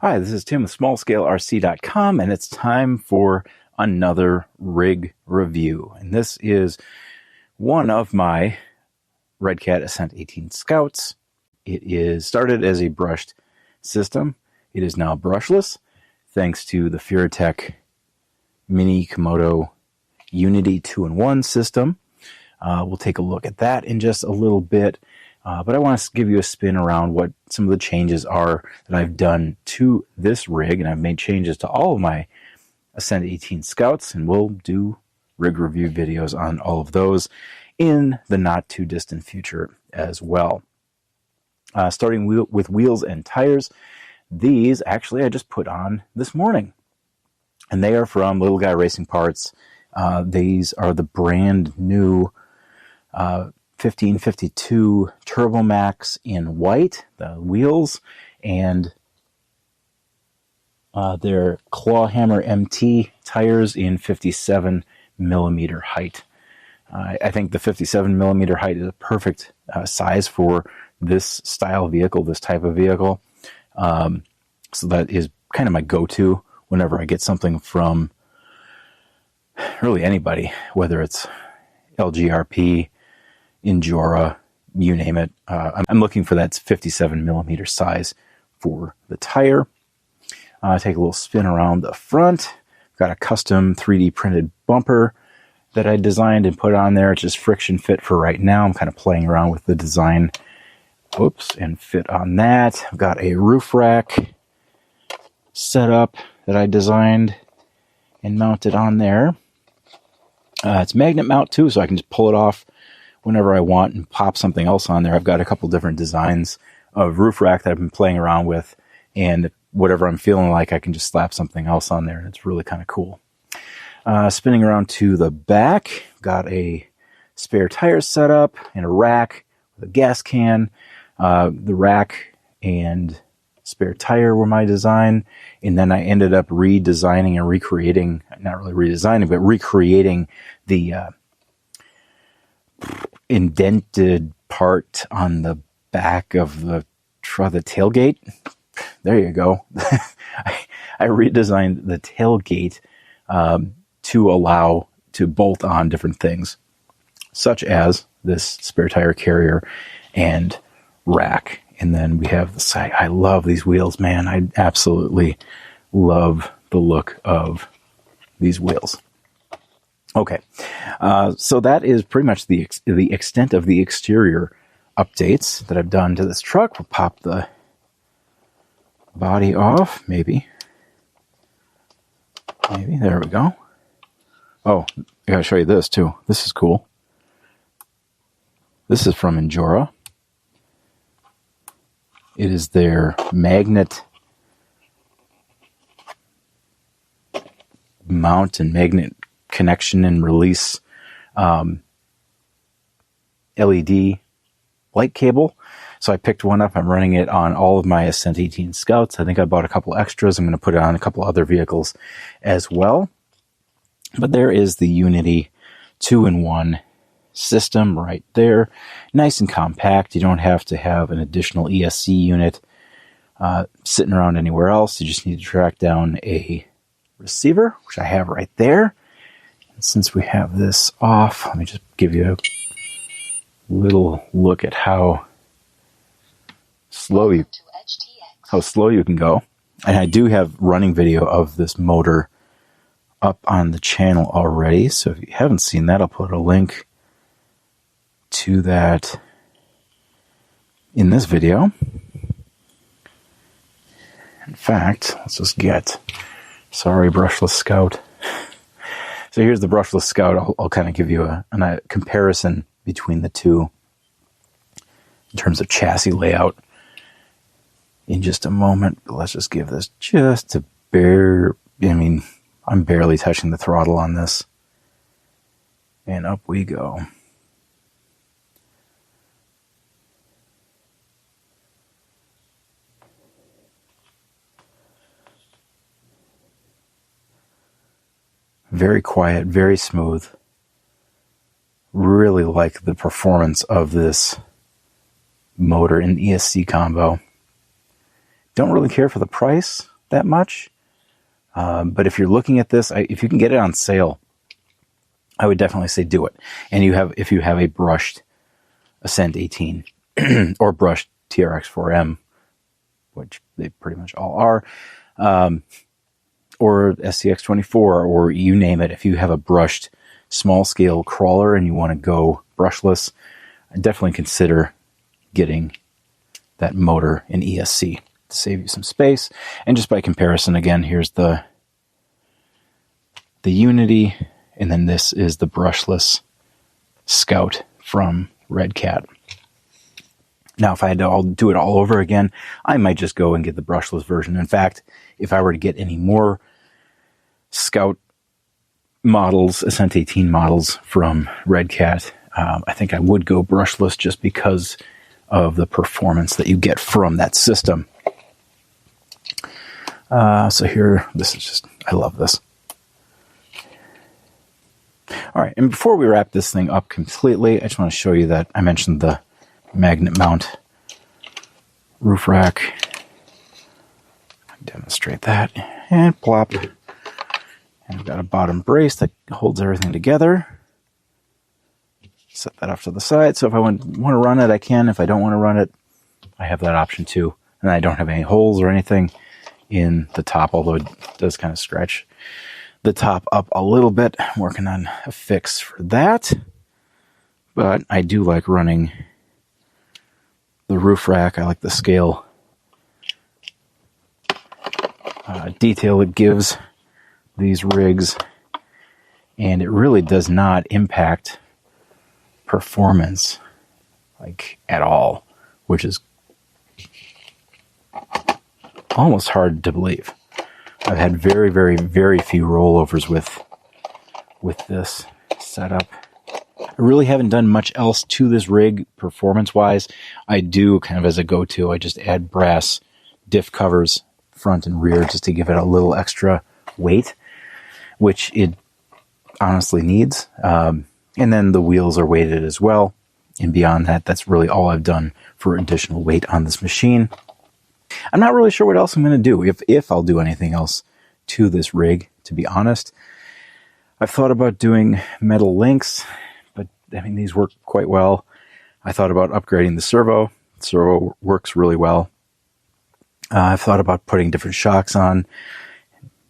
Hi, this is Tim with SmallScaleRC.com, and it's time for another rig review. And this is one of my Redcat Ascent-18 Scouts. It is started as a brushed system. It is now brushless, thanks to the Furitek Mini Komodo Unity 2-in-1 system. We'll take a look at that in just a little bit. But I want to give you a spin around what some of the changes are that I've done to this rig. And I've made changes to all of my Ascent-18 Scouts, and we'll do rig review videos on all of those in the not too distant future as well. Starting with wheels and tires. These actually I just put on this morning, and they are from Little Guy Racing Parts. These are the brand new 1552 Turbomacs in white, the wheels, and their Clawhammer MT tires in 57 millimeter height. I think the 57 millimeter height is a perfect size for this style vehicle, this type of vehicle. So that is kind of my go-to whenever I get something from really anybody, whether it's LGRP, Injora, you name it. I'm looking for that 57 millimeter size for the tire. Take a little spin around the front. Got a custom 3D printed bumper that I designed and put on there. It's just friction fit for right now. I'm kind of playing around with the design. Whoops, and fit on that. I've got a roof rack set up that I designed and mounted on there. It's magnet mount too, so I can just pull it off whenever I want and pop something else on there. I've got a couple different designs of roof rack that I've been playing around with, and whatever I'm feeling like, I can just slap something else on there, and it's really kind of cool. Spinning around to the back, got a spare tire set up and a rack with a gas can. The rack and spare tire were my design, and then I ended up redesigning and recreating, not really redesigning, but recreating the indented part on the back of the tailgate. There you go. I redesigned the tailgate to allow to bolt on different things, such as this spare tire carrier and rack. And then we have the side. I love these wheels, man. I absolutely love the look of these wheels. Okay, so that is pretty much the extent of the exterior updates that I've done to this truck. We'll pop the body off, maybe. There we go. Oh, I gotta show you this too. This is cool. This is from Injora. It is their magnet mount and magnet connection and release LED light cable. So I picked one up. I'm running it on all of my Ascent-18 Scouts. I think I bought a couple extras. I'm going to put it on a couple other vehicles as well. But there is the Unity 2-in-1 system right there. Nice and compact. You don't have to have an additional ESC unit sitting around anywhere else. You just need to track down a receiver, which I have right there. And since we have this off, let me just give you a little look at how slow you can go. And I do have running video of this motor up on the channel already. So if you haven't seen that, I'll put a link to that in this video. In fact, let's just get, sorry, Brushless Scout. So here's the Brushless Scout. I'll kind of give you a comparison between the two in terms of chassis layout in just a moment. But let's just give this just a I'm barely touching the throttle on this. And up we go. Very quiet, very smooth. Really like the performance of this motor in ESC combo. Don't really care for the price. that much. But if you're looking at this, if you can get it on sale, I would definitely say do it. And if you have a brushed Ascent-18 or brushed TRX-4M, which they pretty much all are, or SCX-24, or you name it, if you have a brushed small-scale crawler and you want to go brushless, I definitely consider getting that motor in ESC to save you some space. And just by comparison, again, here's the Unity, and then this is the brushless Scout from Redcat. Now, if I had to do it all over again, I might just go and get the brushless version. In fact, if I were to get any more Scout models, Ascent-18 models from Redcat, I think I would go brushless just because of the performance that you get from that system. So here, this is just, I love this. All right, and before we wrap this thing up completely, I just want to show you that I mentioned the magnet mount roof rack. Demonstrate that, and plop. And I've got a bottom brace that holds everything together. Set that off to the side, so if I want to run it, I can. If I don't want to run it, I have that option too. And I don't have any holes or anything in the top, although it does kind of scratch the top up a little bit. I'm working on a fix for that. But I do like running the roof rack. I like the scale detail it gives these rigs, and it really does not impact performance like at all, which is almost hard to believe. I've had very, very, very few rollovers with this setup. I really haven't done much else to this rig performance-wise. I do kind of as a go-to, I just add brass diff covers front and rear just to give it a little extra weight, which it honestly needs. And then the wheels are weighted as well. And beyond that, that's really all I've done for additional weight on this machine. I'm not really sure what else I'm going to do, if I'll do anything else to this rig, to be honest. I've thought about doing metal links, but I mean, these work quite well. I thought about upgrading the servo. The servo works really well. I've thought about putting different shocks on.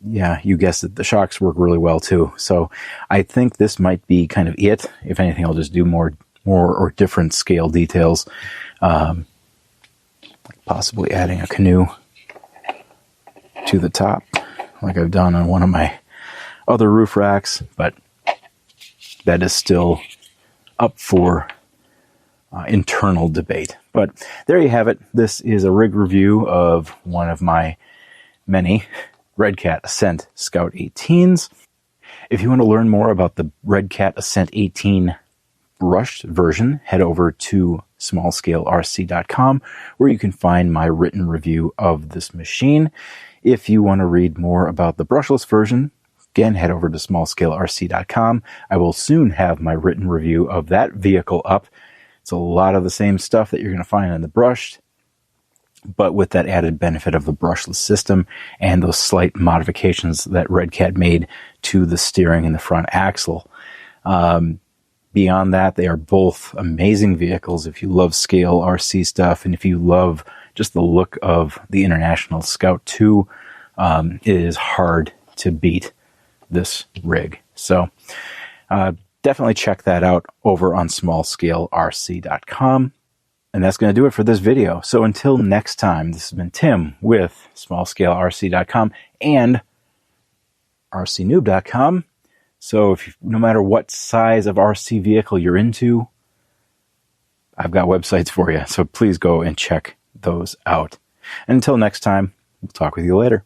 Yeah, you guessed it, the shocks work really well too. So I think this might be kind of it. If anything, I'll just do more or different scale details. Possibly adding a canoe to the top, like I've done on one of my other roof racks, but that is still up for internal debate. But there you have it. This is a rig review of one of my many Redcat Ascent Scout 18s. If you want to learn more about the Redcat Ascent-18 brushed version, head over to smallscalerc.com, where you can find my written review of this machine. If you want to read more about the brushless version, again, head over to smallscalerc.com. I will soon have my written review of that vehicle up. It's a lot of the same stuff that you're going to find in the brushed, but with that added benefit of the brushless system and those slight modifications that Redcat made to the steering and the front axle. Beyond that, they are both amazing vehicles if you love scale RC stuff, and if you love just the look of the International Scout 2, it is hard to beat this rig. So definitely check that out over on smallscalerc.com. And that's going to do it for this video. So until next time, this has been Tim with smallscalerc.com and rcnoob.com. So no matter what size of RC vehicle you're into, I've got websites for you. So please go and check those out. And until next time, we'll talk with you later.